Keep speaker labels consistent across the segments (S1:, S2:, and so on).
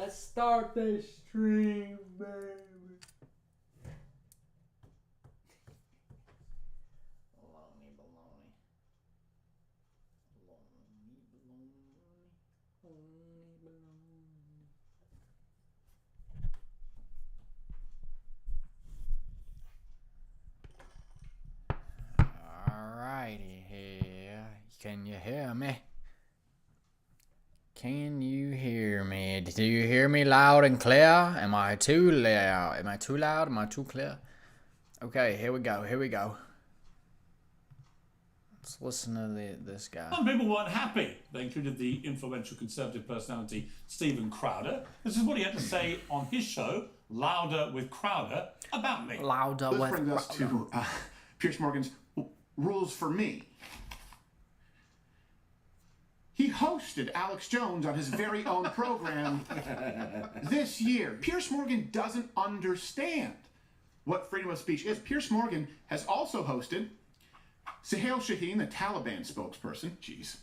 S1: Let's start this stream, baby. Baloney, baloney. Alrighty here. Can you hear me? Can you hear me? Do you hear me loud and clear? Am I too loud? Am I too loud? Am I too clear? Okay, here we go. Here we go. Let's listen to this guy.
S2: Some people weren't happy. They included the influential Conservative personality Stephen Crowder. This is what he had to say on his show, Louder with Crowder, about me.
S1: Louder
S3: This
S1: with
S3: brings us to Piers Morgan's rules for me. He hosted Alex Jones on his very own program this year. Piers Morgan doesn't understand what freedom of speech is. Piers Morgan has also hosted Suhail Shaheen, the Taliban spokesperson. Jeez.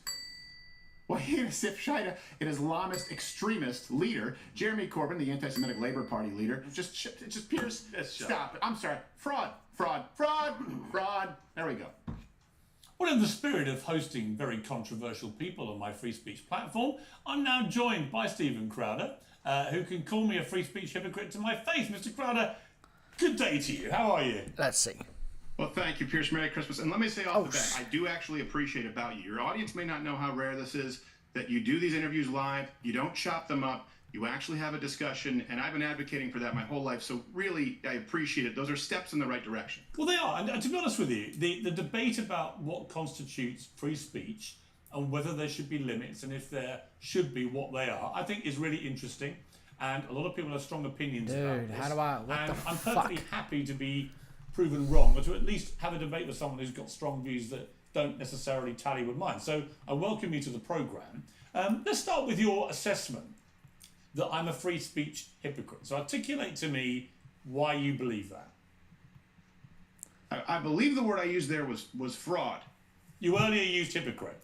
S3: Wahid Asif Shaita, an Islamist extremist leader. Jeremy Corbyn, the anti-Semitic Labour Party leader. Just Piers, stop it. I'm sorry. Fraud. There we go.
S2: Well, in the spirit of hosting very controversial people on my free speech platform, I'm now joined by Stephen Crowder, who can call me a free speech hypocrite to my face. Mr. Crowder, good day to you. How are you?
S1: Let's see.
S3: Well, thank you, Pierce. Merry Christmas. And let me say off the bat, I do actually appreciate about you. Your audience may not know how rare this is, that you do these interviews live, you don't chop them up, you actually have a discussion, and I've been advocating for that my whole life, so really, I appreciate it. Those are steps in the right direction.
S2: Well, they are. And to be honest with you, the debate about what constitutes free speech and whether there should be limits and if there should be, what they are, I think is really interesting. And a lot of people have strong opinions about this.
S1: How do I... What
S2: and
S1: the
S2: I'm
S1: fuck?
S2: perfectly happy to be proven wrong, or to at least have a debate with someone who's got strong views that don't necessarily tally with mine. So I welcome you to the programme. Let's start with your assessment that I'm a free speech hypocrite. So articulate to me why you believe that.
S3: I believe the word I used there was fraud.
S2: You earlier used hypocrite.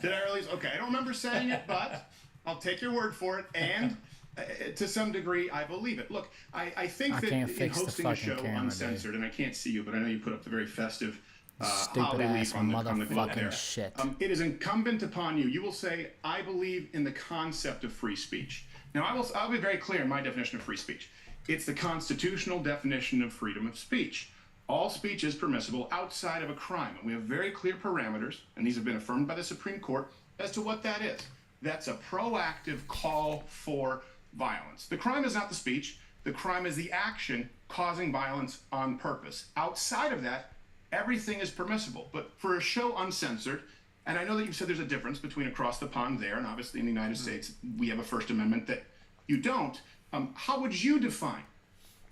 S3: Did I really? Okay, I don't remember saying it, but I'll take your word for it, and to some degree, I believe it. Look, I think that in hosting a show uncensored, and I can't see you, but I know you put up the very festive holiday leaf on the globe there.
S1: Shit.
S3: It is incumbent upon you. You will say, I believe in the concept of free speech. Now, I'll be very clear in my definition of free speech. It's the constitutional definition of freedom of speech. All speech is permissible outside of a crime. And we have very clear parameters, and these have been affirmed by the Supreme Court, as to what that is. That's a proactive call for violence. The crime is not the speech. The crime is the action causing violence on purpose. Outside of that, everything is permissible. But for a show uncensored, and I know that you said there's a difference between across the pond there, and obviously in the United States, we have a First Amendment that you don't. How would you define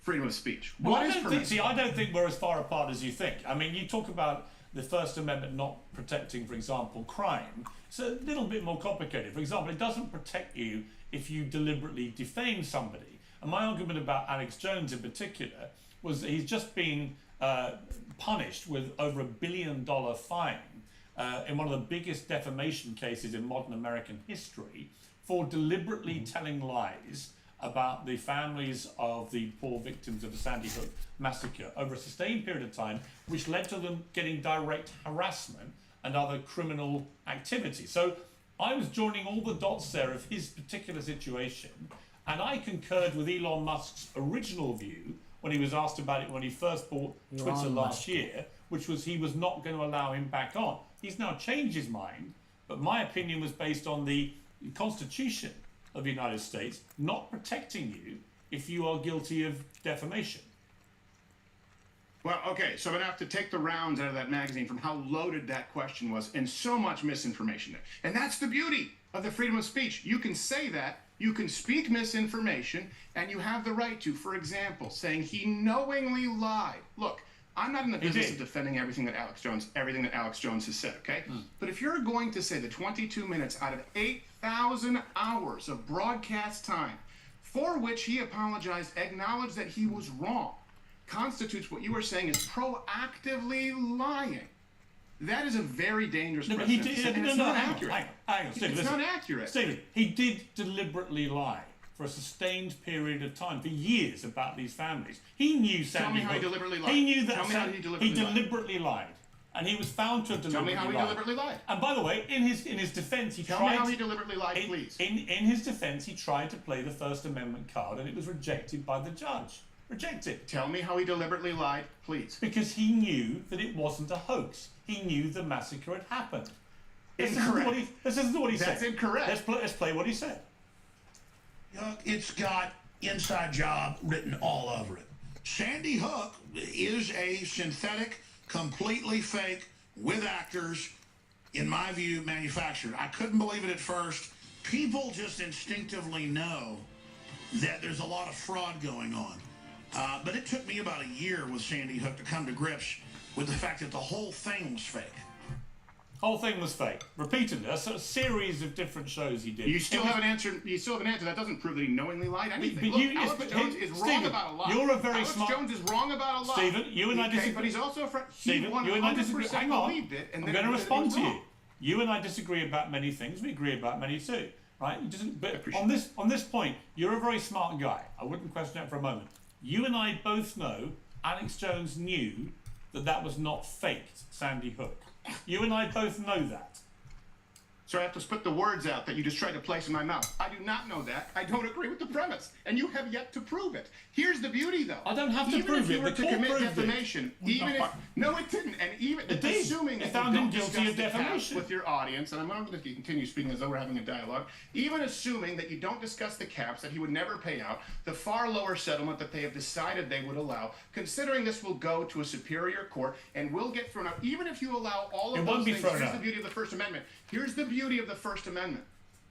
S3: freedom of speech?
S2: Well, I don't think we're as far apart as you think. I mean, you talk about the First Amendment not protecting, for example, crime. It's a little bit more complicated. For example, it doesn't protect you if you deliberately defame somebody. And my argument about Alex Jones in particular was that he's just been punished with over $1 billion fine in one of the biggest defamation cases in modern American history for deliberately telling lies about the families of the poor victims of the Sandy Hook massacre over a sustained period of time, which led to them getting direct harassment and other criminal activity. So I was joining all the dots there of his particular situation, and I concurred with Elon Musk's original view when he was asked about it when he first bought Twitter last year, which was he was not going to allow him back on. He's now changed his mind, but my opinion was based on the Constitution of the United States not protecting you if you are guilty of defamation.
S3: Well, okay, so I'm going to have to take the rounds out of that magazine from how loaded that question was and so much misinformation there. And that's the beauty of the freedom of speech. You can say that, you can speak misinformation, and you have the right to, for example, saying he knowingly lied. Look, I'm not in the business of defending everything that Alex Jones has said, okay? But if you're going to say the 22 minutes out of 8,000 hours of broadcast time for which he apologized, acknowledged that he was wrong, constitutes what you are saying is proactively lying. That is a very dangerous precedent. It's not accurate.
S2: Hang on, Stephen,
S3: it's not accurate.
S2: Stephen, he did deliberately lie, for a sustained period of time, for years, about these families. He knew Sandy
S3: Tell me how he
S2: Hook.
S3: deliberately lied.
S2: He knew that
S3: Tell me how he deliberately lied.
S2: And he was found to have
S3: Tell me
S2: deliberately
S3: how he deliberately lied.
S2: And by the way, in his defence, he
S3: Tell
S2: tried.
S3: me how he deliberately lied, please.
S2: In his defence, he tried to play the First Amendment card, and it was rejected by the judge. Rejected.
S3: Tell me how he deliberately lied, please.
S2: Because he knew that it wasn't a hoax. He knew the massacre had happened.
S3: Incorrect.
S2: This isn't what he said.
S3: That's incorrect.
S2: Let's play what he said.
S4: It's got inside job written all over it. Sandy Hook is a synthetic, completely fake, with actors, in my view, manufactured. I couldn't believe it at first. People just instinctively know that there's a lot of fraud going on. But it took me about a year with Sandy Hook to come to grips with the fact that the whole thing was fake.
S2: Whole thing was fake. Repeatedly, a sort of series of different shows he did.
S3: You still have an answer. You still have an answer. That doesn't prove that he knowingly lied anything.
S2: But
S3: Look, Alex Jones is wrong about a lie.
S2: You're a very
S3: Alex
S2: smart.
S3: Jones is wrong about a lie.
S2: Stephen, you and I disagree.
S3: But he's also a friend.
S2: Stephen, you and I disagree. Hang on.
S3: Believed it, and
S2: I'm going to respond to you. You and I disagree about many things. We agree about many too, right? But on this point, you're a very smart guy. I wouldn't question that for a moment. You and I both know Alex Jones knew that was not faked, Sandy Hook. You and I both know that.
S3: So I have to spit the words out that you just tried to place in my mouth. I do not know that. I don't agree with the premise, and you have yet to prove it. Here's the beauty, though.
S2: I don't have to
S3: even
S2: prove
S3: if you
S2: it.
S3: were
S2: The
S3: to
S2: court
S3: commit
S2: proved
S3: defamation,
S2: it.
S3: even if no, it didn't, and even
S2: It did.
S3: assuming
S2: It
S3: that
S2: found
S3: you
S2: him
S3: don't
S2: guilty
S3: discuss
S2: of
S3: the
S2: defamation.
S3: caps with your audience, and I'm going to continue speaking as though we're having a dialogue. Even assuming that you don't discuss the caps, that he would never pay out the far lower settlement that they have decided they would allow, considering this will go to a superior court and will get thrown out. Even if you allow all of those things, here's the beauty of the First Amendment. Here's the beauty of the First Amendment.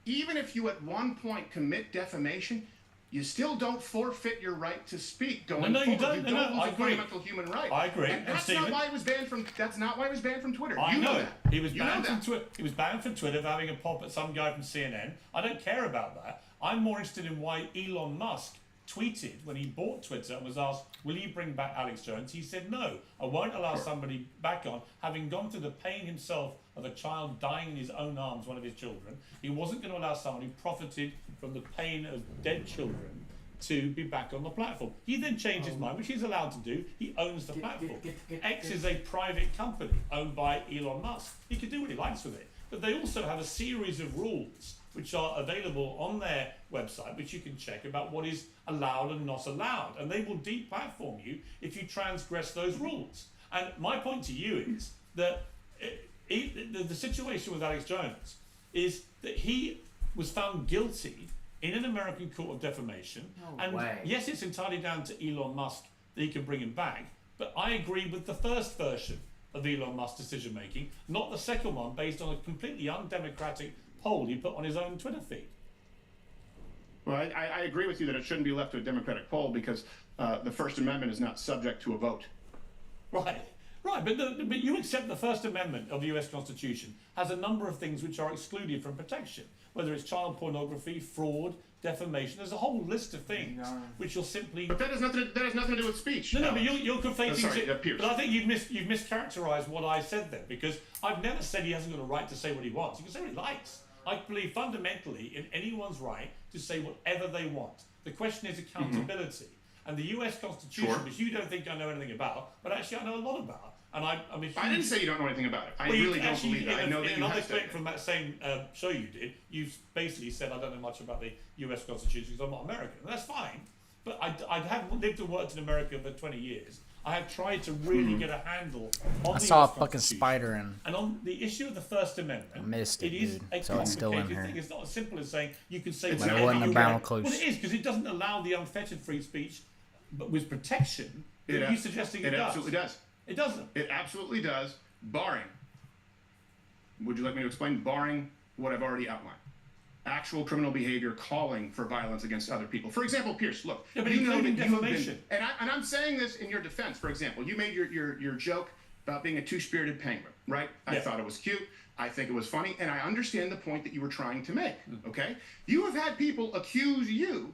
S3: Even if you at one point commit defamation, you still don't forfeit your right to speak going
S2: No,
S3: forward.
S2: you don't.
S3: You don't lose
S2: I
S3: a
S2: agree.
S3: fundamental human right.
S2: I agree.
S3: And that's
S2: Stephen,
S3: not why he was banned from. That's not why he was banned from Twitter.
S2: I
S3: you
S2: know
S3: that.
S2: he was
S3: You
S2: banned
S3: know
S2: from
S3: that.
S2: Twitter. He was banned from Twitter for having a pop at some guy from CNN. I don't care about that. I'm more interested in why Elon Musk tweeted when he bought Twitter and was asked, "Will you bring back Alex Jones?" He said, "No, I won't allow somebody back on, having gone through the pain himself of a child dying in his own arms, one of his children. He wasn't going to allow someone who profited from the pain of dead children to be back on the platform." He then changed his mind, which he's allowed to do. He owns the platform. X is a private company owned by Elon Musk. He can do what he likes with it. But they also have a series of rules which are available on their website, which you can check about what is allowed and not allowed. And they will deplatform you if you transgress those rules. And my point to you is that the situation with Alex Jones is that he was found guilty in an American court of defamation. Yes, it's entirely down to Elon Musk that he can bring him back, but I agree with the first version of Elon Musk's decision making, not the second one based on a completely undemocratic poll he put on his own Twitter feed.
S3: Well, I agree with you that it shouldn't be left to a Democratic poll because the First Amendment is not subject to a vote.
S2: Right, but you accept the First Amendment of the US Constitution has a number of things which are excluded from protection, whether it's child pornography, fraud, defamation. There's a whole list of things which you'll simply.
S3: But that has nothing to do with speech.
S2: No, but you're conflating.
S3: Sorry, Pierce.
S2: But I think you've mischaracterized what I said there, because I've never said he hasn't got a right to say what he wants. He can say what he likes. I believe fundamentally in anyone's right to say whatever they want. The question is accountability. And the US Constitution, which you don't think I know anything about, but actually I know a lot about. And I'm a huge...
S3: I didn't say you don't know anything about it. I really don't believe that. I know that you have said
S2: from that same show you did, you basically said I don't know much about the US Constitution because I'm not American. And that's fine. But I have lived and worked in America for 20 years. I have tried to really get a handle on
S1: I
S2: the
S1: saw a
S2: US
S1: fucking
S2: Constitution.
S1: spider in.
S2: And on the issue of the First Amendment,
S1: I missed it,
S2: is
S1: dude.
S2: a
S1: So it's still in
S2: complicated
S1: here.
S2: thing. It's not as simple as saying you can say
S3: It's
S2: whatever
S3: not. It wasn't
S2: you
S1: about
S2: want.
S1: close.
S2: Well, it is, because it doesn't allow the unfettered free speech, but with protection. You're suggesting it does.
S3: It absolutely does.
S2: It doesn't.
S3: It absolutely does, barring. Would you like me to explain? Barring what I've already outlined. Actual criminal behavior calling for violence against other people. For example, Pierce, look.
S2: Yeah, but
S3: you know that
S2: including
S3: you have
S2: defamation.
S3: been, and I'm saying this in your defense. For example, you made your joke about being a two-spirited penguin, right? I thought it was cute. I think it was funny, and I understand the point that you were trying to make, okay? You have had people accuse you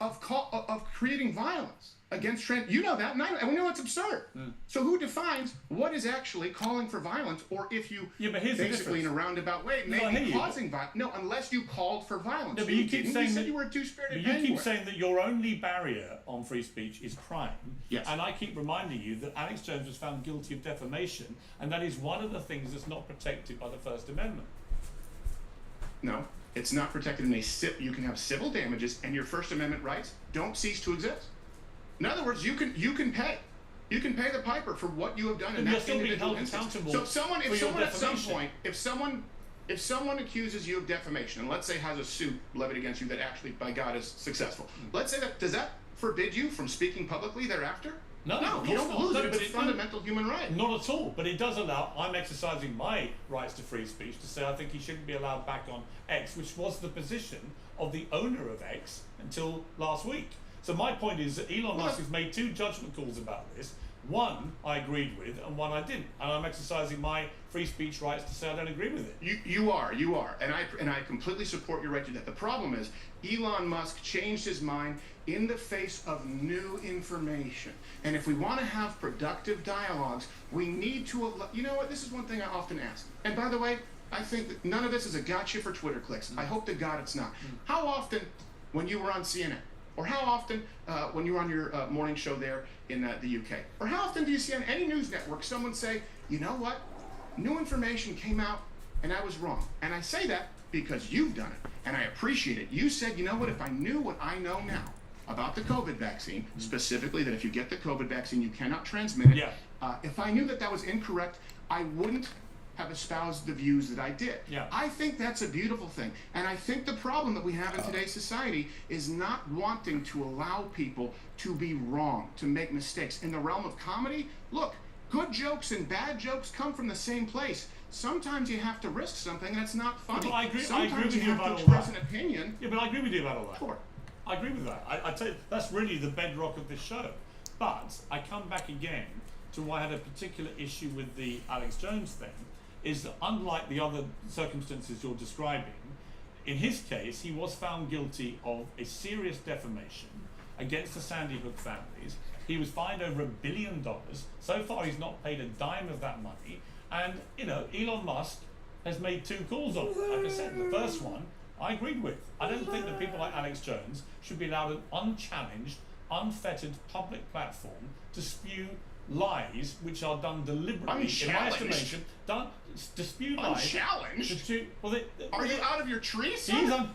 S3: of creating violence against trans. You know that, and we know it's absurd. So who defines what is actually calling for violence, or if you
S2: but here's the
S3: basically in a roundabout way
S2: I hear
S3: maybe
S2: you.
S3: causing violence? No, unless you called for violence.
S2: No, but you keep saying
S3: you said
S2: that
S3: you were a two-spirited
S2: But you keep
S3: anyway.
S2: saying that your only barrier on free speech is crime.
S3: Yes.
S2: And I keep reminding you that Alex Jones was found guilty of defamation, and that is one of the things that's not protected by the First Amendment.
S3: No, it's not protected in a you can have civil damages, and your First Amendment rights don't cease to exist. In other words, you can pay. You can pay the piper for what you have done in
S2: But you're
S3: that
S2: still being
S3: individual
S2: held
S3: instance.
S2: accountable
S3: So if someone
S2: for your
S3: at some
S2: defamation.
S3: point, if someone accuses you of defamation, and let's say has a suit levied against you that actually, by God, is successful, let's say does that forbid you from speaking publicly thereafter?
S2: No, of
S3: you
S2: course
S3: don't
S2: not.
S3: lose
S2: No,
S3: it. It's
S2: but
S3: a fundamental human right.
S2: Not at all, but it does allow, I'm exercising my rights to free speech to say I think he shouldn't be allowed back on X, which was the position of the owner of X until last week. So my point is that Elon Musk has made two judgment calls about this. One I agreed with, and one I didn't. And I'm exercising my free speech rights to say I don't agree with it.
S3: You are, and I completely support your right to that. The problem is Elon Musk changed his mind in the face of new information. And if we want to have productive dialogues, we need to. You know what? This is one thing I often ask. And by the way, I think that none of this is a gotcha for Twitter clicks. I hope to God it's not. How often, when you were on CNN, or how often when you were on your morning show there in the UK, or how often do you see on any news network someone say, you know what, new information came out and I was wrong? And I say that because you've done it, and I appreciate it. You said, you know what, if I knew what I know now about the COVID vaccine, specifically that if you get the COVID vaccine, you cannot transmit it.
S2: Yeah.
S3: If I knew that that was incorrect, I wouldn't have espoused the views that I did.
S2: Yeah.
S3: I think that's a beautiful thing. And I think the problem that we have in today's society is not wanting to allow people to be wrong, to make mistakes. In the realm of comedy, look, good jokes and bad jokes come from the same place. Sometimes you have to risk something that's not funny.
S2: Well, I agree
S3: Sometimes
S2: with
S3: you
S2: you
S3: have
S2: about
S3: to
S2: all
S3: express
S2: that.
S3: an opinion.
S2: Yeah, but I agree with you about all that.
S3: Sure.
S2: I agree with that. I tell you, that's really the bedrock of this show. But I come back again to why I had a particular issue with the Alex Jones thing, is that unlike the other circumstances you're describing, in his case, he was found guilty of a serious defamation against the Sandy Hook families. He was fined over $1 billion. So far, he's not paid a dime of that money. And, you know, Elon Musk has made two calls on it. Like I said, the first one, I agreed with. I don't think that people like Alex Jones should be allowed an unchallenged, unfettered public platform to spew lies which are done deliberately, in my estimation, to spew lies.
S3: Unchallenged? Are you out of your tree, son?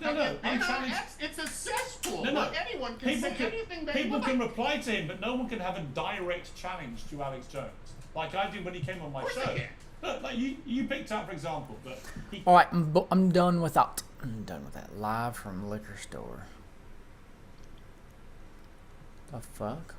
S2: Unchallenged.
S3: It's a cesspool.
S2: No.
S3: Look, anyone can say anything they
S2: People
S3: like.
S2: can reply to him, but no one can have a direct challenge to Alex Jones, like I did when he came on my
S3: Of course
S2: show.
S3: they can.
S2: Look, like you picked out, for example, but he.
S1: All right, I'm done with that. I'm done with that. Live from the liquor store. The fuck?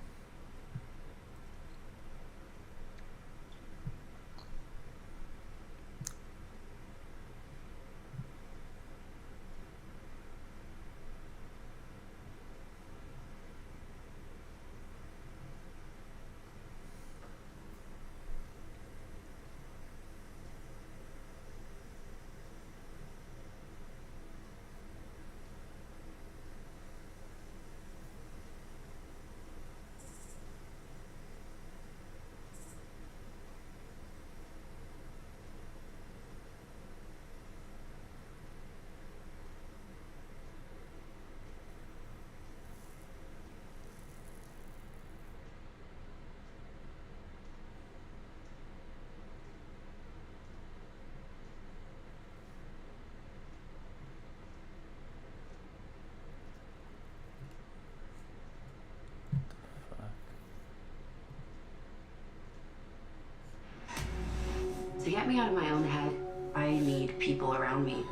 S5: To get me out of my own head, I need people around me.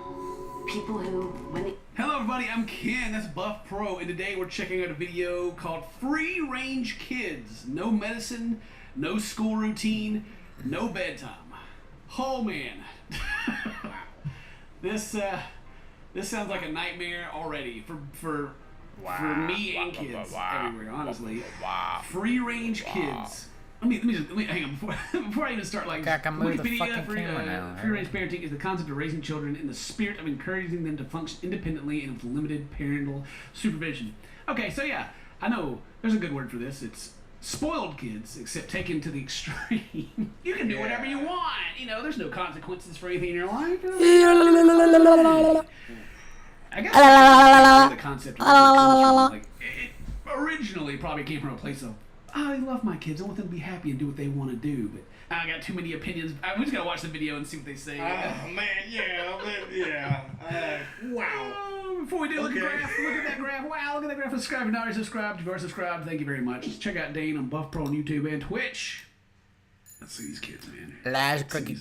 S5: People who, when they...
S6: Hello everybody, I'm Ken, that's Buff Pro, and today we're checking out a video called Free Range Kids. No medicine, no school routine, no bedtime. Oh man. This sounds like a nightmare already for me and kids everywhere, honestly. Free Range Kids. let me hang on before I even start. Like,
S1: Okay, I can move the
S6: Wikipedia
S1: fucking camera now.
S6: Free-range parenting is the concept of raising children in the spirit of encouraging them to function independently and with limited parental supervision. Okay, so yeah, I know there's a good word for this. It's spoiled kids, except taken to the extreme. You can do whatever you want. You know, there's no consequences for anything in your life. I guess the concept like it originally probably came from a place of I love my kids. I want them to be happy and do what they want to do. But I got too many opinions. We just gotta watch the video and see what they say.
S7: Oh man, yeah. Wow.
S6: Before we do, look at that graph. Wow, look at that graph. Subscribe if you're not already subscribed. If you are subscribed, thank you very much. Check out Dane on Buff Pro on YouTube and Twitch. Let's see these kids, man.
S1: Last cookie.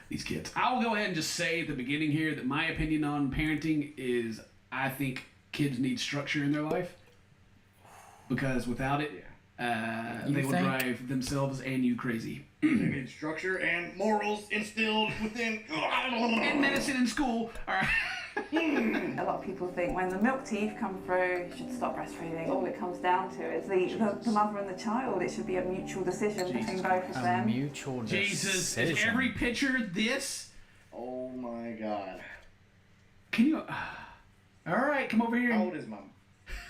S6: These kids. I will go ahead and just say at the beginning here that my opinion on parenting is I think kids need structure in their life because without it, they will drive themselves and you crazy.
S7: They need structure and morals instilled within.
S6: And medicine and school are.
S8: A lot of people think when the milk teeth come through, you should stop breastfeeding. All it comes down to is the mother and the child. It should be a mutual decision between both of
S1: A
S8: them.
S1: mutual
S6: Jesus,
S1: decision.
S6: is every picture this?
S7: Oh my God.
S6: Can you? All right, come over here.
S7: How old is my?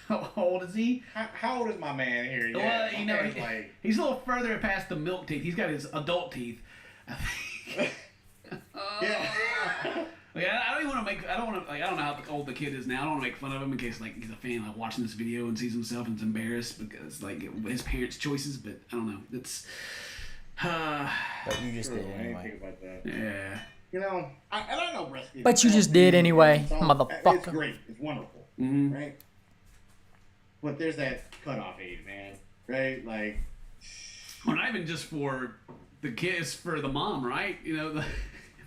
S6: How old is he?
S7: How old is my man here?
S6: Well,
S7: Yeah,
S6: you know,
S7: like,
S6: he's a little further past the milk teeth. He's got his adult teeth. I think.
S7: yeah.
S6: Like, I don't even want to make. I don't want to. Like, I don't know how old the kid is now. I don't want to make fun of him in case like he's a fan like watching this video and sees himself and is embarrassed because like his parents' choices. But I don't know. It's.
S1: But you just did
S7: I didn't
S1: anyway.
S7: think about that.
S6: Yeah.
S7: You know, I don't know breastfeeding.
S1: But you just did anyway,
S7: So,
S1: motherfucker.
S7: It's great. It's wonderful.
S6: Mm-hmm.
S7: Right? But there's that cutoff age, man. Right? Like,
S6: Well, not even just for the kids, for the mom, right? You know, I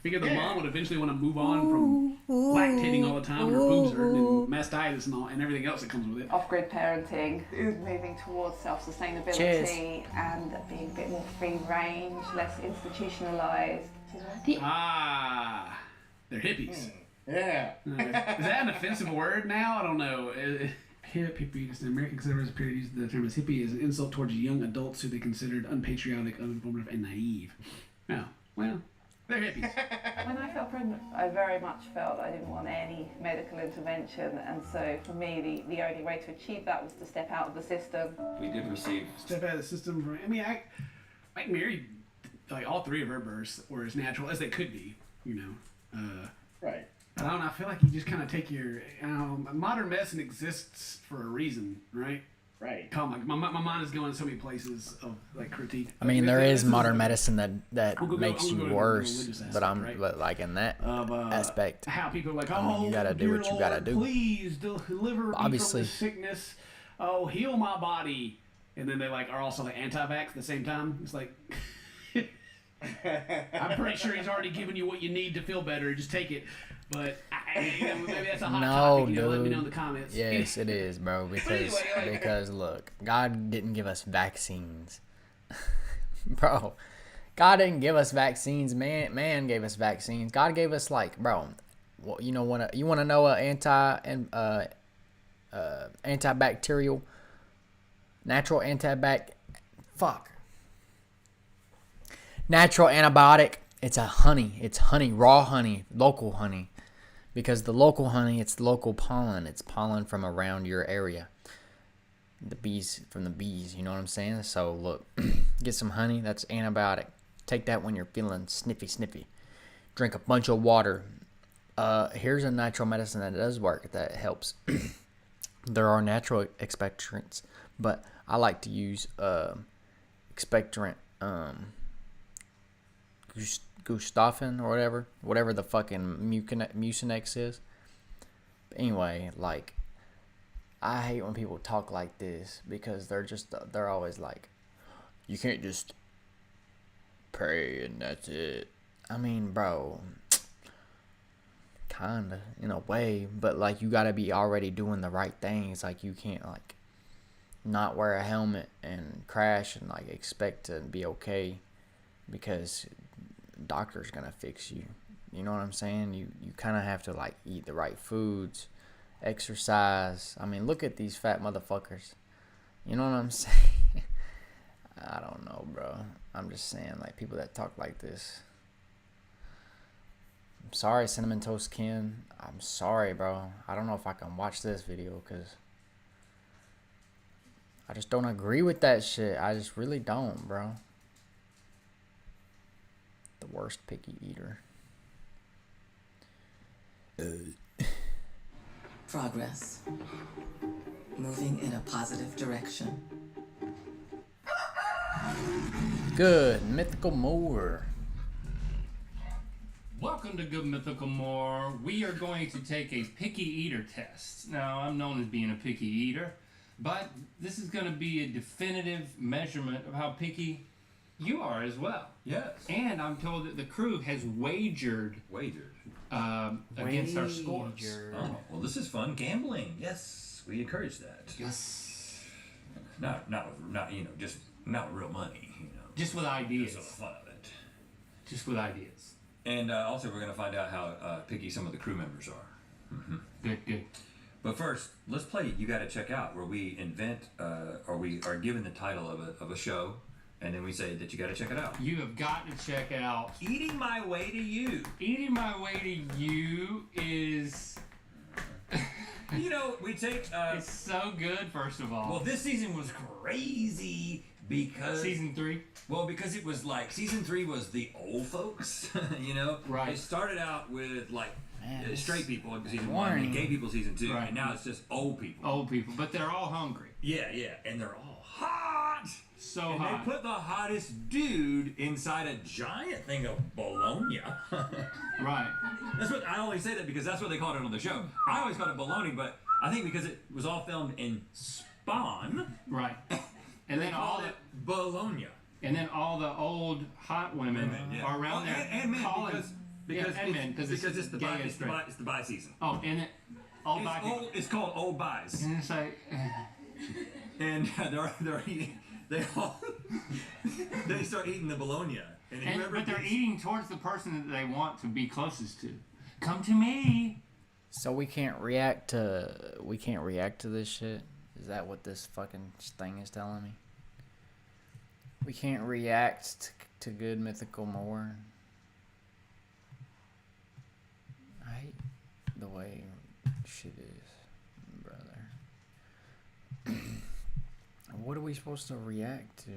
S6: figure the mom would eventually want to move on from lactating all the time when her boobs hurt and mastitis and all and everything else that comes with it.
S8: Off-grid parenting, moving towards self-sustainability and being a bit more free range, less institutionalized.
S6: They're hippies.
S7: yeah.
S6: Is that an offensive word now? I don't know. Hippie is an American conservative period used the term as hippie as an insult towards young adults who they considered unpatriotic, uninformative, and naive. Oh, well, they're hippies.
S8: When I felt pregnant, I very much felt I didn't want any medical intervention, and so for me, the only way to achieve that was to step out of the system.
S6: We did receive step out of the system. I mean, I married like all three of her births were as natural as they could be. You know.
S7: Right.
S6: I don't know. I feel like you just kind of take your. Modern medicine exists for a reason, right?
S7: Right.
S6: My mind is going so many places of like critique.
S1: I mean, there is
S6: This
S1: modern medicine that
S6: I'll go-
S1: makes
S6: I'll
S1: you
S6: go to the
S1: worse,
S6: religious
S1: but
S6: aspect, right?
S1: but like in that
S6: of
S1: aspect,
S6: how people are like,
S1: I mean,
S6: oh,
S1: you gotta do
S6: dear
S1: what you
S6: Lord,
S1: gotta do.
S6: Please deliver me
S1: Obviously.
S6: from this sickness. Oh, heal my body. And then they like are also like anti-vax at the same time. It's like, I'm pretty sure he's already given you what you need to feel better. Just take it. But maybe that's a hot
S1: No,
S6: topic. You know, let me
S1: dude.
S6: know in the comments.
S1: yes, it is, bro. Because
S6: anyway, like-
S1: because look, God didn't give us vaccines, bro. God didn't give us vaccines. Man gave us vaccines. God gave us like, bro. Well, you know, you want to know antibacterial, natural natural antibiotic. It's honey, raw honey, local honey. Because the local honey, it's local pollen. It's pollen from around your area. From the bees, you know what I'm saying? So look, get some honey, that's antibiotic. Take that when you're feeling sniffy. Drink a bunch of water. Here's a natural medicine that does work, that helps. There are natural expectorants, but I like to use expectorant Gustafen or whatever the fucking Mucinex is. But anyway, like, I hate when people talk like this because they're always like, you can't just pray and that's it. I mean, bro, kinda in a way, but like you gotta be already doing the right things. Like you can't like not wear a helmet and crash and like expect to be okay because doctor's gonna fix you. You know what I'm saying? You kind of have to like eat the right foods, exercise. I mean, look at these fat motherfuckers. You know what I'm saying? I don't know, bro. I'm just saying, like, people that talk like this. I'm sorry, Cinnamon Toast Ken. I'm sorry, bro. I don't know if I can watch this video because I just don't agree with that shit. I just really don't, bro. The worst picky eater.
S9: Progress. Moving in a positive direction.
S1: Good Mythical More.
S10: Welcome to Good Mythical More. We are going to take a picky eater test. Now, I'm known as being a picky eater, but this is going to be a definitive measurement of how picky you are as well.
S11: Yes.
S10: And I'm told that the crew has wagered against our scores.
S11: Oh, well, this is fun gambling. Yes, we encourage that.
S10: Yes.
S11: Not you know, just not real money. You know,
S10: just with ideas.
S11: Just for the fun of it.
S10: Just with ideas.
S11: And also, we're going to find out how picky some of the crew members are. Mm-hmm.
S10: Good, good.
S11: But first, let's play You Gotta Check Out, where we invent, or we are given the title of a show, and then we say that you gotta check it out.
S10: You have got to check out
S11: Eating My Way to You.
S10: Eating My Way to You is...
S11: You know, we take...
S10: it's so good, first of all.
S11: Well, this season was crazy because...
S10: Season 3?
S11: Well, because it was like, season 3 was the old folks, you know?
S10: Right.
S11: It started out with, like, straight people in season
S1: boring.
S11: 1 and gay people season 2,
S10: Right.
S11: and now it's just old people.
S10: Old people, but they're all hungry.
S11: Yeah, and they're all hot!
S10: So
S11: and
S10: hot.
S11: they put the hottest dude inside a giant thing of bologna.
S10: Right.
S11: That's what I only say that because that's what they called it on the show. I always called it bologna, but I think because it was all filmed in Spawn,
S10: Right. And
S11: they
S10: then all
S11: called
S10: the
S11: it bologna.
S10: and then all the old hot women are around there
S11: and men
S10: calling,
S11: because
S10: and men because
S11: it's the
S10: gay
S11: bi,
S10: and
S11: it's the
S10: straight.
S11: bi, it's the bi season.
S10: Oh, and it all bi people.
S11: It's called old buys,
S10: And it's like
S11: and they're eating. They all they start eating the bologna, and
S10: but they're eating towards the person that they want to be closest to. Come to me.
S1: So we can't react to this shit? Is that what this fucking thing is telling me? We can't react to Good Mythical More. I hate the way shit is, brother. What are we supposed to react to?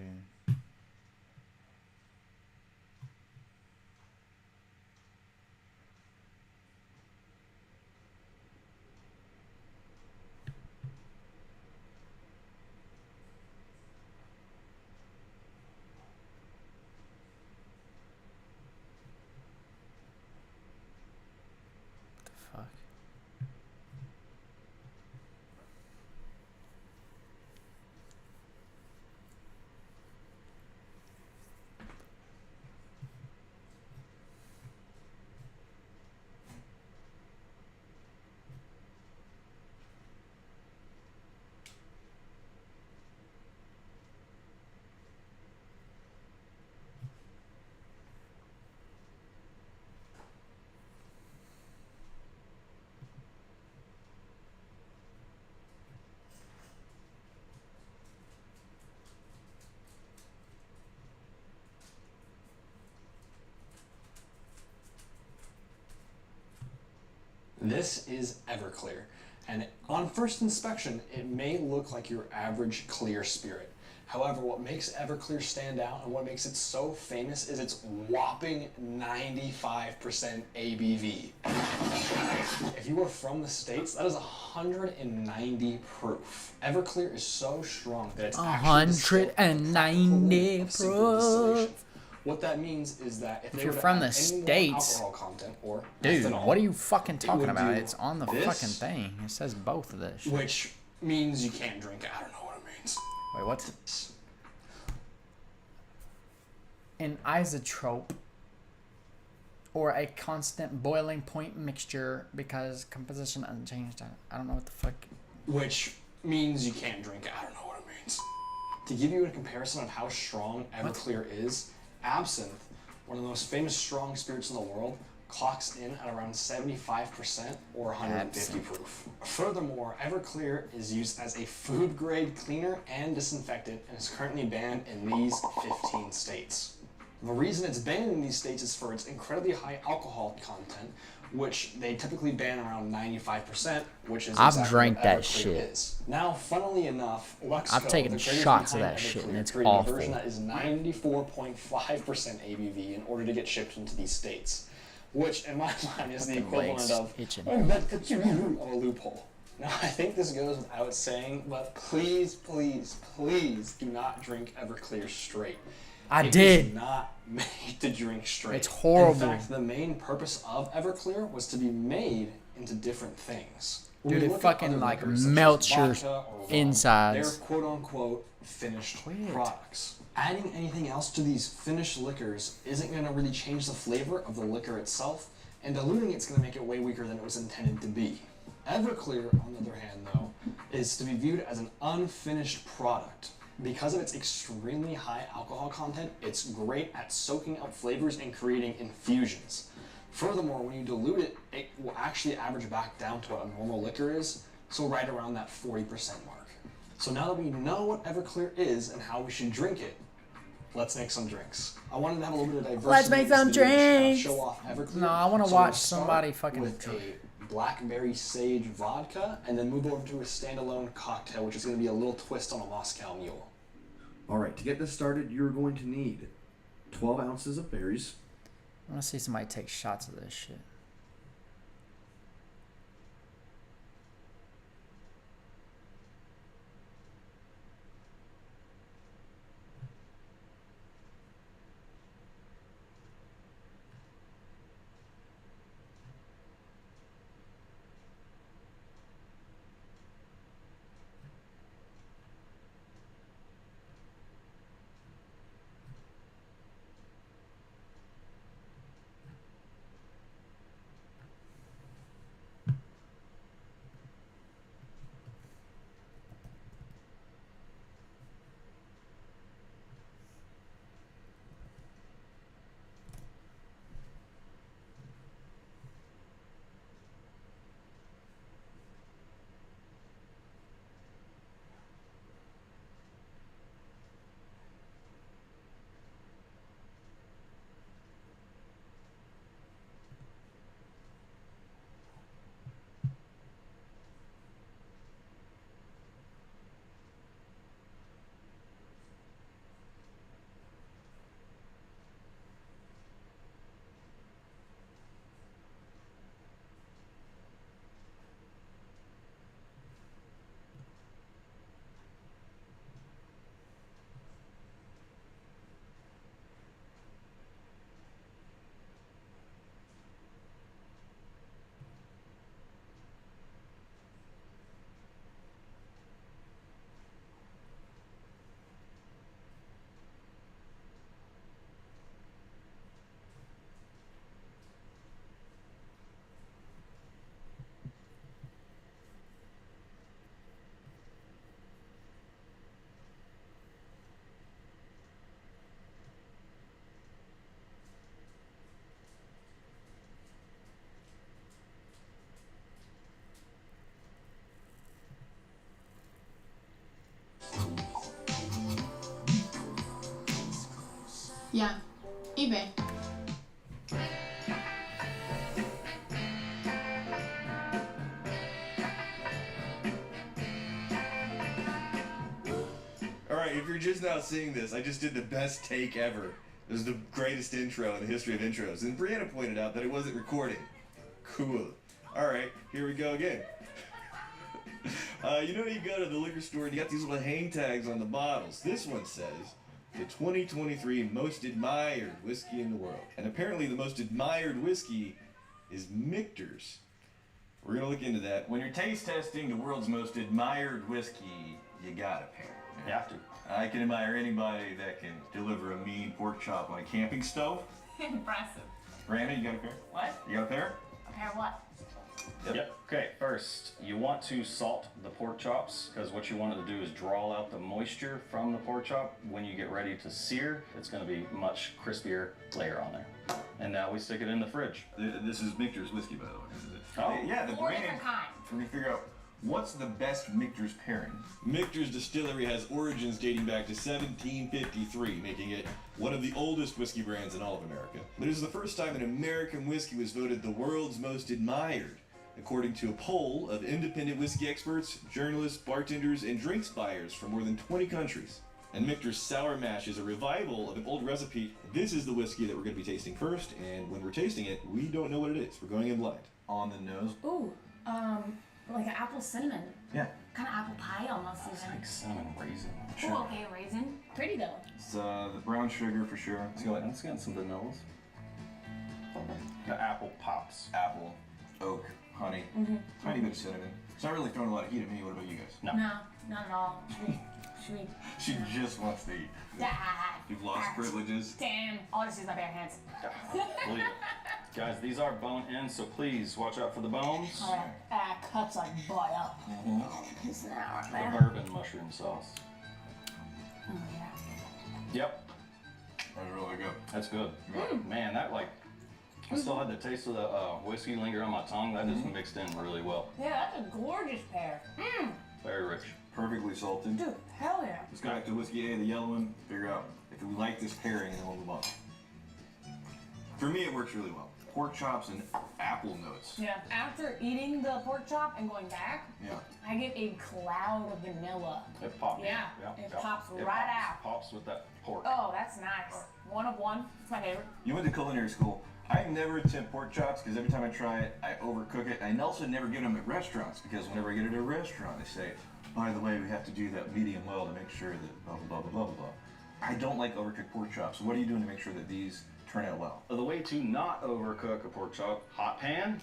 S1: What the fuck?
S12: This is Everclear, and on first inspection, it may look like your average clear spirit. However, what makes Everclear stand out and what makes it so famous is its whopping 95% ABV. If you are from the States, that is 190 proof. Everclear is so strong that it's actually distilled with
S1: 190
S12: of single
S1: proof.
S12: distillation. What that means is that if they
S1: you're
S12: were to
S1: from
S12: add
S1: the
S12: any more
S1: States,
S12: alcohol content or
S1: dude,
S12: ethanol,
S1: what are you fucking talking
S12: would
S1: about?
S12: do
S1: It's on the
S12: this,
S1: fucking thing. It says both of this shit.
S12: which means you can't drink it. I don't know what it means.
S1: Wait, what? An isotrope, or a constant boiling point mixture because composition unchanged. I don't know what the fuck.
S12: Which means you can't drink it. I don't know what it means. To give you a comparison of how strong Everclear is, absinthe, one of the most famous strong spirits in the world, clocks in at around 75% or 150 proof. Furthermore, Everclear is used as a food grade cleaner and disinfectant and is currently banned in these 15 states. The reason it's banned in these states is for its incredibly high alcohol content, which they typically ban around 95%, which is
S1: I've
S12: exactly
S1: drank
S12: what
S1: that
S12: Everclear
S1: shit.
S12: is. Now, funnily enough, Luxco,
S1: I've taken
S12: the creators
S1: shots of
S12: behind
S1: that shit, and
S12: Everclear,
S1: it's
S12: created
S1: awful.
S12: a version that is 94.5% ABV in order to get shipped into these states, which in my mind is the
S1: Fucking
S12: equivalent
S1: legs
S12: of
S1: itching.
S12: of a loophole. Now, I think this goes without saying, but please, please, please do not drink Everclear straight.
S1: I
S12: It
S1: did.
S12: is not made to drink straight.
S1: It's horrible.
S12: In fact, the main purpose of Everclear was to be made into different things. When
S1: Dude,
S12: we
S1: it
S12: look at
S1: fucking
S12: other
S1: like
S12: liquors, such as
S1: melts your
S12: vodka or rum,
S1: insides.
S12: They're quote-unquote finished products. Adding anything else to these finished liquors isn't going to really change the flavor of the liquor itself, and diluting it's going to make it way weaker than it was intended to be. Everclear, on the other hand, though, is to be viewed as an unfinished product. Because of its extremely high alcohol content, it's great at soaking up flavors and creating infusions. Furthermore, when you dilute it, it will actually average back down to what a normal liquor is, so right around that 40% mark. So now that we know what Everclear is and how we should drink it, let's make some drinks. I wanted to have a little bit of diversity.
S1: Let's make
S12: in this
S1: some
S12: video to kind of
S1: drinks.
S12: Show off Everclear.
S1: No, I wanna
S12: So
S1: watch
S12: we'll start
S1: somebody fucking
S12: with a blackberry sage vodka, and then move over to a standalone cocktail, which is going to be a little twist on a Moscow Mule.
S13: Alright, to get this started, you're going to need 12 ounces of berries.
S1: I want to see somebody take shots of this shit.
S14: Yeah, eBay.
S15: Alright, if you're just now seeing this, I just did the best take ever. It was the greatest intro in the history of intros. And Brianna pointed out that it wasn't recording. Cool. Alright, here we go again. You know, you go to the liquor store and you got these little hang tags on the bottles. This one says, the 2023 most admired whiskey in the world. And apparently the most admired whiskey is Michter's. We're gonna look into that. When you're taste testing the world's most admired whiskey, you gotta pair. You have to. I can admire anybody that can deliver a mean pork chop on a camping stove.
S14: Impressive.
S15: Brandon, you got a pair?
S14: What?
S15: You got a pair?
S14: A pair of what?
S16: Yep. Okay, first, you want to salt the pork chops because what you want it to do is draw out the moisture from the pork chop. When you get ready to sear, it's going to be much crispier layer on there. And now we stick it in the fridge.
S15: This is Michter's whiskey, by the way. Is it?
S16: Oh.
S15: Yeah, the
S14: Four
S15: brand.
S14: different kinds.
S15: For me to figure out what's the best Michter's pairing. Michter's distillery has origins dating back to 1753, making it one of the oldest whiskey brands in all of America. But it is the first time an American whiskey was voted the world's most admired, according to a poll of independent whiskey experts, journalists, bartenders, and drinks buyers from more than 20 countries. And Michter's Sour Mash is a revival of an old recipe. This is the whiskey that we're going to be tasting first, and when we're tasting it, we don't know what it is. We're going in blind. On the nose.
S14: Ooh, like an apple cinnamon.
S15: Yeah.
S14: Kind of apple pie almost even.
S16: Like cinnamon raisin.
S14: Ooh, okay, raisin. Pretty though.
S15: It's the brown sugar for sure.
S16: Let's get some vanillas. The apple pops.
S15: Apple, oak, honey, tiny bit of cinnamon. It's not really throwing a lot of heat at me. What about you guys?
S14: No, not at all. Sweet.
S15: She just wants to eat. You've lost privileges.
S14: Damn. I'll just use my bare hands.
S16: Believe it. Guys, these are bone-in, so please watch out for the bones.
S14: Alright, cuts like butter. It's an hour,
S16: The
S14: man.
S16: bourbon mushroom sauce.
S14: Oh, yeah.
S16: Yep.
S15: That's really good.
S16: That's good. Man, that I still had the taste of the whiskey linger on my tongue. That just mixed in really well.
S14: Yeah, that's a gorgeous pear.
S16: Very rich.
S15: Perfectly salted.
S14: Dude, hell yeah.
S15: Let's go back to whiskey A, the yellow one. Figure out if we like this pairing, and then we'll move on. For me, it works really well. Pork chops and apple notes.
S14: Yeah, after eating the pork chop and going back,
S15: Yeah.
S14: I get a cloud of vanilla.
S16: It pops.
S14: Yeah, it pops right out.
S16: Pops with that pork.
S14: Oh, that's nice. One of one. It's my favorite.
S15: You went to culinary school. I never attempt pork chops because every time I try it, I overcook it. I also never get them at restaurants because whenever I get it at a restaurant, they say, by the way, we have to do that medium well to make sure that blah, blah, blah, blah, blah, blah. I don't like overcooked pork chops. What are you doing to make sure that these turn out well?
S16: The way to not overcook a pork chop: hot pan,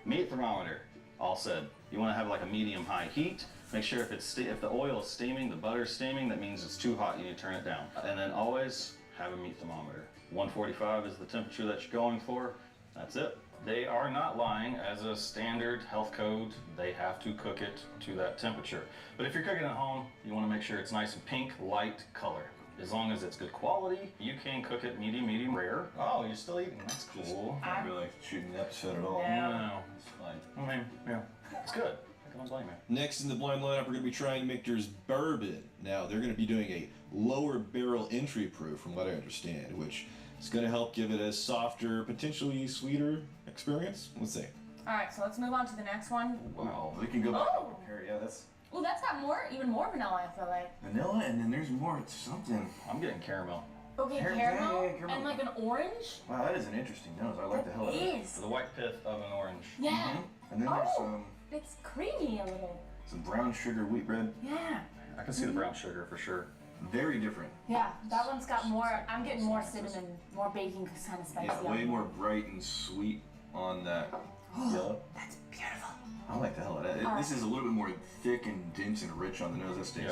S16: meat thermometer. All said. You want to have like a medium-high heat. Make sure if the oil is steaming, the butter is steaming, that means it's too hot. You need to turn it down. And then always have a meat thermometer. 145 is the temperature that you're going for. That's it. They are not lying. As a standard health code, they have to cook it to that temperature. But if you're cooking at home, you want to make sure it's nice and pink, light color. As long as it's good quality, you can cook it medium rare. Oh, you're still eating. That's cool.
S15: Not really shooting the episode at all.
S16: No.
S15: It's fine.
S16: I mean, yeah, it's good. I don't blame you.
S15: Next in the blind lineup, we're going to be trying Michter's Bourbon. Now, they're going to be doing a lower barrel entry proof, from what I understand, which is going to help give it a softer, potentially sweeter experience. Let's see.
S14: Alright, so let's move on to the next one.
S15: Wow, we can go back
S14: Oh.
S15: and compare. Yeah, that's
S14: Ooh, that's got even more vanilla, I feel like.
S15: vanilla, and then there's more. It's something.
S16: I'm getting caramel.
S14: Okay,
S15: Caramel,
S14: caramel,
S15: yeah, caramel.
S14: and like an orange.
S15: Wow, that is an interesting nose. I like the hell out of it.
S14: Is.
S16: The white pith of an orange.
S14: Yeah.
S15: And then there's
S14: It's creamy a little.
S15: some brown sugar wheat bread.
S14: Yeah.
S16: I can see the brown sugar for sure.
S15: Very different.
S14: Yeah, that one's got more. I'm getting more cinnamon, more baking kind of spicy.
S15: Yeah,
S14: on
S15: way
S14: it.
S15: more bright and sweet on that yellow.
S14: That's beautiful.
S15: I like the hell out of that. This is a little bit more thick and dense and rich on the nose. That stays.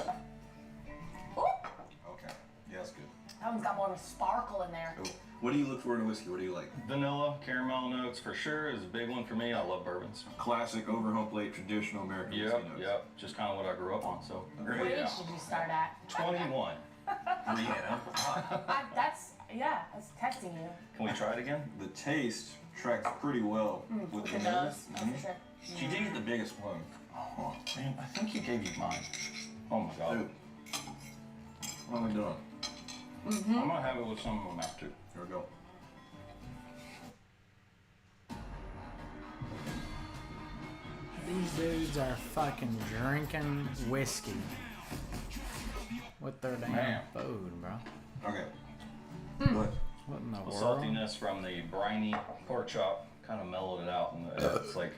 S14: Ooh,
S15: Okay. Yeah, that's good.
S14: that one's got more of a sparkle in there.
S15: Cool. What do you look for in a whiskey? What do you like?
S16: Vanilla, caramel notes for sure is a big one for me. I love bourbons.
S15: Classic over home plate, traditional American whiskey notes.
S16: Yep. Just kind of what I grew up on. So
S14: What age did you start at?
S16: 21.
S15: Rihanna.
S14: That's testing you.
S16: Can we try it again?
S15: The taste tracks pretty well with the
S14: The
S15: nose.
S14: nose, oh, for sure.
S15: She gave you the biggest one.
S16: Oh man, I think you gave you mine. Oh my god.
S15: Dude. What am I doing?
S16: I'm gonna have it with some of them after.
S15: Here we go.
S1: These dudes are fucking drinking whiskey with their damn
S16: Man.
S1: food, bro.
S15: Okay.
S1: What in the
S16: The
S1: world?
S16: saltiness from the briny pork chop kind of mellowed it out, and it's like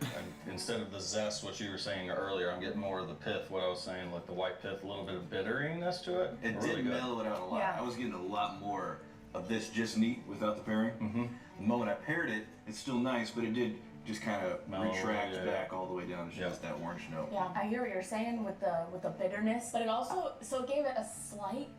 S16: instead of the zest, what you were saying earlier, I'm getting more of the pith. What I was saying, like the white pith, a little bit of bitteriness to it.
S15: It
S16: Really
S15: did
S16: good.
S15: mellow it out a lot.
S14: Yeah.
S15: I was getting a lot more of this just neat without the pairing. The moment I paired it, it's still nice, but it did just kind of
S16: Mellow,
S15: retract
S16: yeah.
S15: back all the way down to just that orange note.
S14: Yeah, I hear what you're saying with the bitterness, but it also it gave it a slight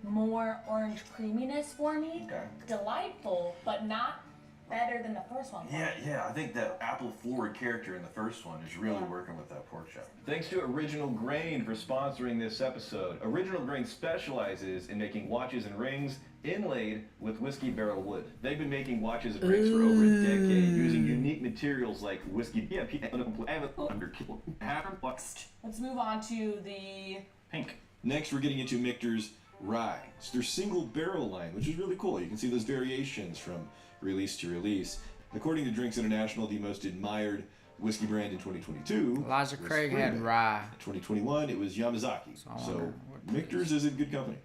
S14: more orange creaminess for me.
S15: Okay.
S14: Delightful, but not better than the first one.
S15: Yeah, I think that apple forward character in the first one is really working with that pork chop. Thanks to Original Grain for sponsoring this episode. Original Grain specializes in making watches and rings inlaid with whiskey barrel wood. They've been making watches and rings for over a decade using unique materials like whiskey.
S14: Let's move on to the
S15: Pink. Next, we're getting into Michter's Rye. It's their single barrel line, which is really cool. You can see those variations from release to release. According to Drinks International, the most admired whiskey brand in 2022.
S1: Elijah
S15: was
S1: Craig had
S15: Springbank.
S1: Rye.
S15: In 2021, it was Yamazaki.
S1: I
S15: So
S1: wonder
S15: Michter's is in good company.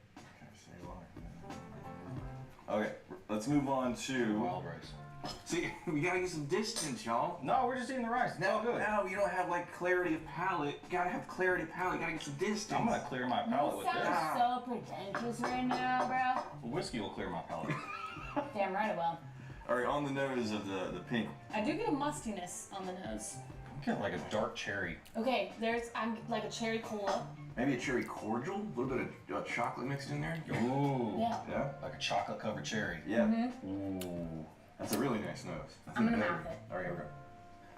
S15: Okay, let's move on to
S16: Wild rice.
S17: See, we gotta get some distance, y'all.
S16: No, we're just eating the rice.
S17: No, you don't have like clarity of palate. You gotta have clarity of palate. You gotta get some distance.
S16: I'm gonna clear my palate with this.
S14: so pretentious right now, bro.
S16: Whiskey will clear my palate.
S14: Damn right it will.
S15: All right, on the nose of the pink.
S14: I do get a mustiness on the nose.
S16: Get like a dark cherry.
S14: Okay, I'm like a cherry cola.
S15: Maybe a cherry cordial, a little bit of chocolate mixed in there.
S16: Ooh.
S14: Yeah.
S16: Like a chocolate covered cherry.
S15: Yeah.
S14: Mhm.
S15: Ooh. That's a really nice nose.
S14: I'm gonna mouth it.
S15: All right, here we go.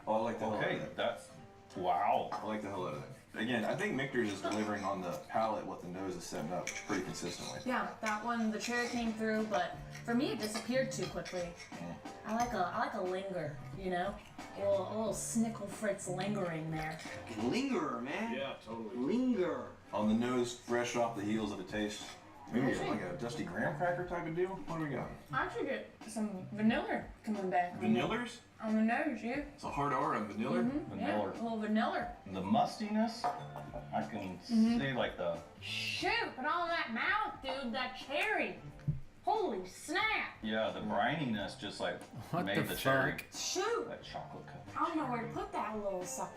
S15: Oh, I like the hell out of that.
S16: That's wow.
S15: I like the hell out of that. Again, I think Michter's is delivering on the palate what the nose is setting up pretty consistently.
S14: Yeah, that one, the cherry came through, but for me it disappeared too quickly. I like a linger, you know? A little snickle fritz lingering there.
S17: Linger, man.
S15: Yeah, totally.
S17: Linger.
S15: On the nose, fresh off the heels of a taste. Maybe
S14: Actually-
S15: like a Dusty Graham cracker type of deal? What do we got?
S14: I actually get some vanilla coming back.
S15: Vanillers?
S14: On the nose, yeah.
S15: It's a hard R on vanilla.
S14: Yeah, a little vanilla.
S16: The mustiness, I can
S14: Mhm.
S16: see like the
S14: Shoot, but all that mouth, dude, that cherry. Holy snap.
S16: the brininess just like
S1: What
S16: made
S1: the
S16: the cherry.
S1: fuck?
S14: Shoot.
S16: That chocolate cup.
S14: I don't know where to put that little sucker.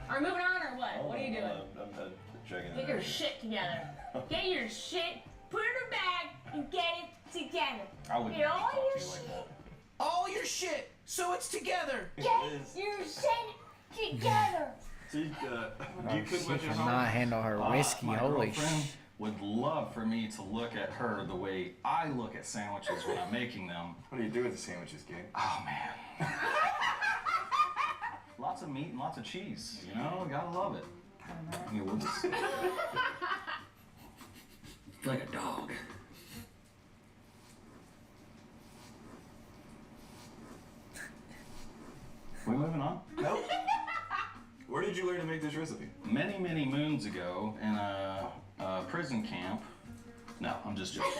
S14: Are we moving on or what? What are you doing?
S15: I'm checking
S14: Get your shit together. Get your shit, put it in a bag, and get it together.
S16: I wouldn't
S14: Get
S16: talk
S14: all
S16: to
S14: your
S16: you like that.
S17: All your shit, so it's together.
S14: Get your shit together.
S15: See, do you cook
S1: She
S15: much at home?
S1: cannot handle her whiskey.
S16: My
S1: Holy
S16: girlfriend
S1: sh!
S16: would love for me to look at her the way I look at sandwiches when I'm making them.
S15: What do you do with the sandwiches, Gabe?
S16: Oh man. Lots of meat and lots of cheese, you know? Gotta love it. I mean, we'll just...
S17: Like a dog.
S16: We moving on?
S15: Nope. Where did you learn to make this recipe?
S16: Many, many moons ago in a prison camp. No, I'm just joking.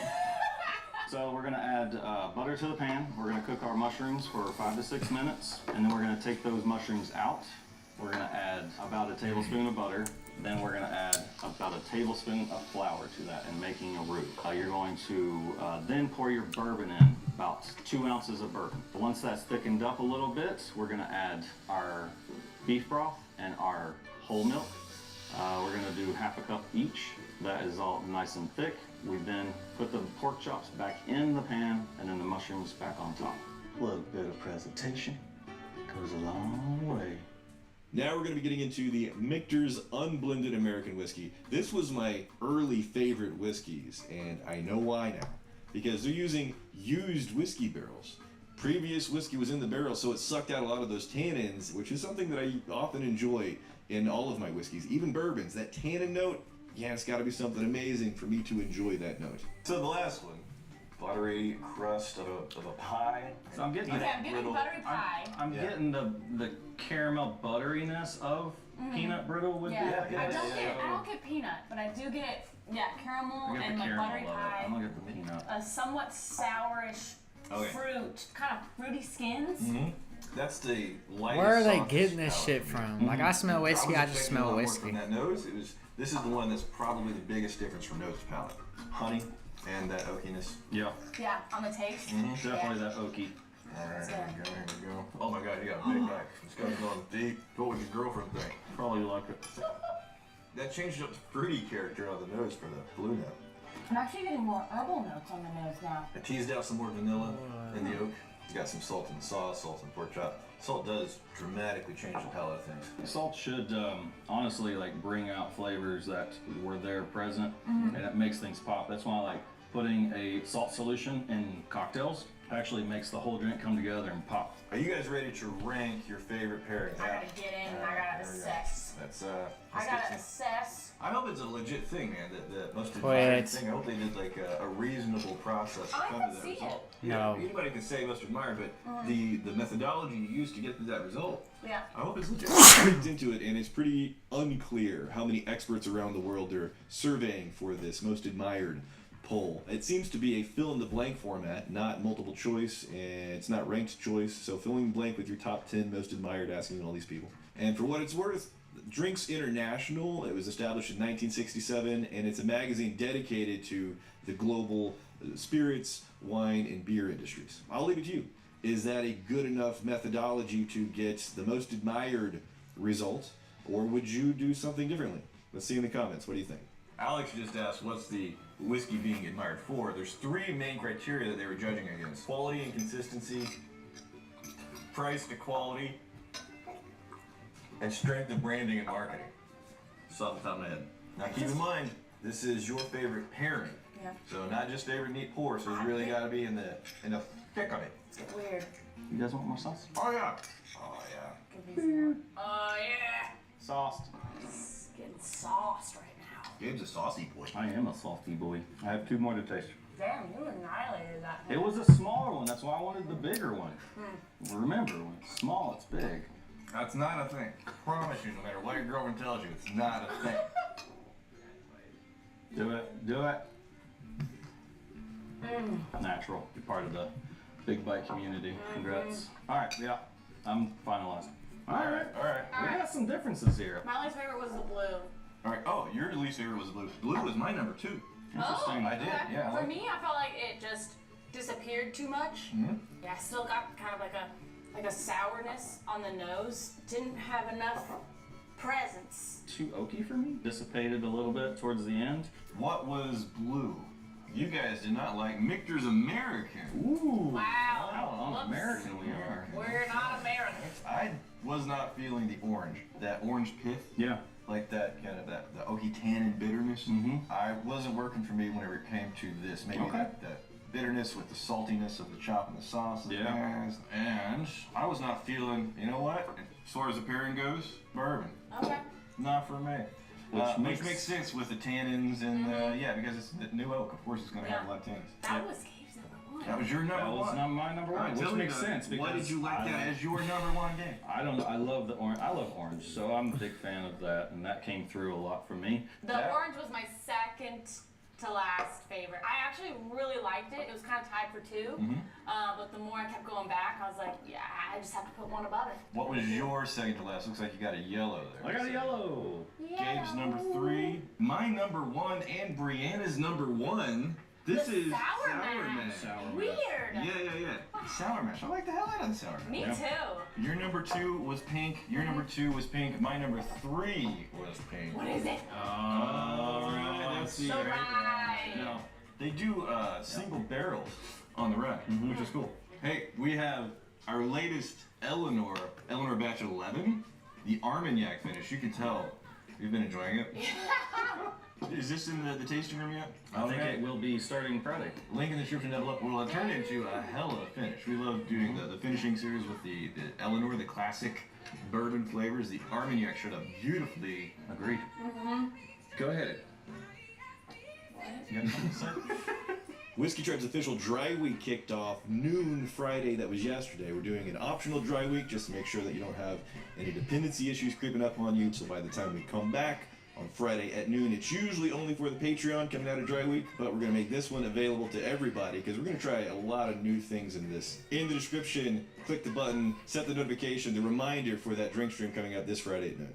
S16: So we're gonna add butter to the pan. We're gonna cook our mushrooms for 5 to 6 minutes, and then we're gonna take those mushrooms out. We're gonna add about a tablespoon of butter. Then we're gonna add about a tablespoon of flour to that and making a roux. You're going to then pour your bourbon in, about 2 ounces of bourbon. Once that's thickened up a little bit, we're gonna add our beef broth and our whole milk. We're gonna do half a cup each. That is all nice and thick. We then put the pork chops back in the pan and then the mushrooms back on top. A little bit of presentation goes a long way.
S15: Now we're going to be getting into the Michter's Unblended American Whiskey. This was my early favorite whiskeys, and I know why now. Because they're using used whiskey barrels. Previous whiskey was in the barrel, so it sucked out a lot of those tannins, which is something that I often enjoy in all of my whiskeys, even bourbons. That tannin note, yeah, it's got to be something amazing for me to enjoy that note. So the last one, buttery crust of a pie.
S16: So I'm getting
S14: Okay, I'm getting buttery pie.
S16: I'm getting the caramel butteriness of peanut brittle with
S14: Yeah,
S16: the
S14: I don't get peanut, but I do get caramel
S16: I get
S14: and
S16: the
S14: like
S16: caramel
S14: buttery
S16: of it.
S14: pie.
S16: I don't get the peanut.
S14: A somewhat sourish
S15: Okay.
S14: fruit, kind of fruity skins.
S15: Mm-hmm. That's the lightest.
S1: Where are they
S15: softest
S1: getting this
S15: palate.
S1: shit from? Like, I smell whiskey, I just
S15: expecting
S1: smell
S15: a lot more
S1: whiskey.
S15: From that nose, this is the one that's probably the biggest difference from nose to palate. Honey and that oakiness.
S16: Yeah.
S14: Yeah, on the taste.
S16: Definitely that oaky.
S15: Alright, here we go. Oh my god, you got a big knife. This guy's going deep. What would your girlfriend think?
S16: Probably like it.
S15: That changed up the fruity character on the nose for the blue note.
S14: I'm actually getting more herbal notes on the nose now.
S15: I teased out some more vanilla in the oak. You got some salt in the sauce, salt in the pork chop. Salt does dramatically change the palate of things.
S16: Salt should honestly like bring out flavors that were there present, and it makes things pop. That's why I like putting a salt solution in cocktails Actually makes the whole drink come together and pop.
S15: Are you guys ready to rank your favorite pairings?
S14: I gotta get in and I gotta assess. I gotta assess.
S15: I hope it's a legit thing, man. The most
S1: Wait.
S15: admired thing. I hope they did like a reasonable process to
S14: I
S15: come
S14: can
S15: to that
S14: see
S15: result.
S14: it.
S15: Yeah,
S1: No.
S15: anybody can say most admired, but the methodology you used to get to that result,
S14: Yeah.
S15: I hope it's legit. Looked into it, and it's pretty unclear how many experts around the world are surveying for this most admired poll. It seems to be a fill-in-the-blank format, not multiple choice, and it's not ranked choice. So filling the blank with your top 10 most admired, asking all these people. And for what it's worth, Drinks International, it was established in 1967, and it's a magazine dedicated to the global spirits, wine, and beer industries. I'll leave it to you. Is that a good enough methodology to get the most admired result, or would you do something differently? Let's see in the comments. What do you think? Alex just asked, what's the whiskey being admired for? There's 3 main criteria that they were judging against: quality and consistency, price to quality, and strength of branding and marketing. Just off the top of my head. Now keep in mind, this is your favorite pairing.
S14: Yeah.
S15: So not just favorite neat pour, so you really gotta be in the thick of it.
S14: It's getting weird.
S16: You guys want more sauce?
S15: Oh yeah. Oh yeah.
S14: Give me some more. Oh yeah.
S16: Sauced.
S14: It's getting sauced right now.
S15: Gabe's a saucy boy.
S16: I am a salty boy. I have 2 more to taste.
S14: Damn, you annihilated that thing.
S16: It was a smaller one, that's why I wanted the bigger one. Remember, when it's small, it's big.
S15: That's not a thing. I promise you, no matter what your girlfriend tells you, it's not a thing.
S16: Do it. Do it. Natural. You're part of the Big Bite community. Congrats. Alright, yeah. I'm finalizing. Alright. We got some differences here.
S14: My least favorite was the blue.
S15: Alright, oh, your least favorite was blue. Blue was my number 2.
S16: Interesting.
S15: I did, yeah.
S14: For me, I felt like it just disappeared too much. Yeah, I still got kind of like a sourness on the nose. Didn't have enough presence.
S16: Too oaky for me. Dissipated a little bit towards the end.
S15: What was blue? You guys did not like Michter's American.
S16: Ooh.
S14: Wow.
S16: Whoops. American we are.
S14: We're not Americans.
S15: I was not feeling the orange. That orange pith.
S16: Yeah.
S15: Like that kind of the oaky tannin bitterness. I wasn't working for me whenever it came to this. Maybe that bitterness with the saltiness of the chop and the sauce. And I was not feeling, you know what? As far as the pairing goes, bourbon.
S14: Okay.
S15: Not for me.
S16: Which
S15: makes sense with the tannins and because it's the new oak. Of course, it's going to have a lot of tannins.
S14: That was Gabe's number 1.
S15: That was your number 1.
S16: That was not my number 1, which makes sense.
S15: Why
S16: Because
S15: did you like that as your number 1 game?
S16: I don't know. I love the orange. I love orange, so I'm a big fan of that, and that came through a lot for me.
S14: The orange was my second to last favorite. I actually really liked it. It was kind of tied for 2, but the more I kept going back, I was like, yeah, I just have to put one above it.
S15: What was your second to last? Looks like you got a yellow there.
S16: I got a yellow.
S15: Gabe's number 3. My number 1 and Brianna's number 1. This is
S14: Sour Mash. Weird.
S15: Yeah. Sour Mash. I like the hell out of the Sour Mash.
S14: Me too.
S15: Your number 2 was pink. Your number 2 was pink. My number 3 was pink.
S14: What is it?
S15: Alright, let's see.
S14: The rye.
S15: Now, they do single barrels on the rye, which is cool. Hey, we have our latest Eleanor Batch 11, the Armagnac finish. You can tell you've been enjoying it. Is this in the tasting room yet?
S16: I think it will be starting Friday.
S15: Link in the description down below. Well, it turned into a hell of a finish. We love doing the finishing series with the Eleanor, the classic bourbon flavors. The Armagnac showed up beautifully.
S16: Agreed.
S15: Go ahead. You got something to say? Whiskey Tribe's official dry week kicked off noon Friday. That was yesterday. We're doing an optional dry week just to make sure that you don't have any dependency issues creeping up on you. So by the time we come back on Friday at noon, it's usually only for the Patreon coming out of dry week, but we're going to make this one available to everybody because we're going to try a lot of new things in this. In the description, click the button, set the notification, the reminder for that drink stream coming out this Friday at noon.